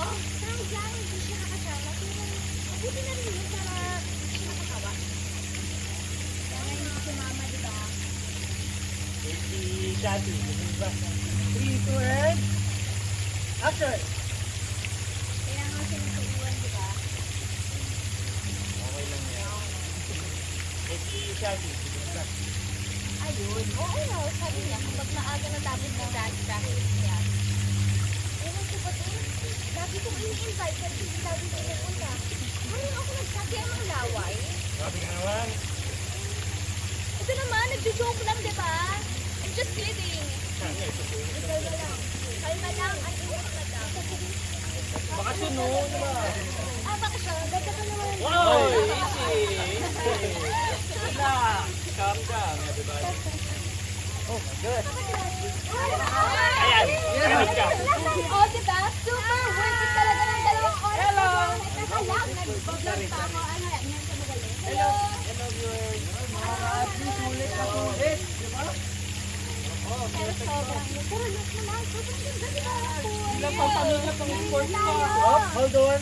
Oh, sayang, hindi siya nakasama. Pero, mabuti na rin yun para hindi siya nakatawa. Kaya nga hindi si mama, di ba? Si Shadi. 3, 2, and... Action! Kaya nga siya nagsiiwan, di ba? Okay lang yan. Si Shadi. Ayun. Oo nga, sabi niya, kapag maaga natapos ng dahil niya. Pero si Pating, lagi kong in-invite kasi hindi lagi ko pupunta. Parang ako nagsabi ang mga laway. Sabi nga naman. Ito naman, nagjo-joke lang, di ba? I'm just kidding. Ikaw na lang. Kalma lang, ang ingat na lang. Bakasyon no, di ba? Ah, baka siya, ganda ka naman. Wow! Easy! Relax! Calm down, everybody. Oh my God! Ayan! Ayan ka! Oh, diba? Super worth it talaga ng 2 oras. Hello! Nakalag, nag-vlog pa ako. Ano, yan sa magaling. Hello! Hello viewers! Sulit na sulit! Di ba? Pero sobrang yun. Pero look naman, sobrang ganda diba? Ilang pampamilya pang sports ka? Oh, hold on!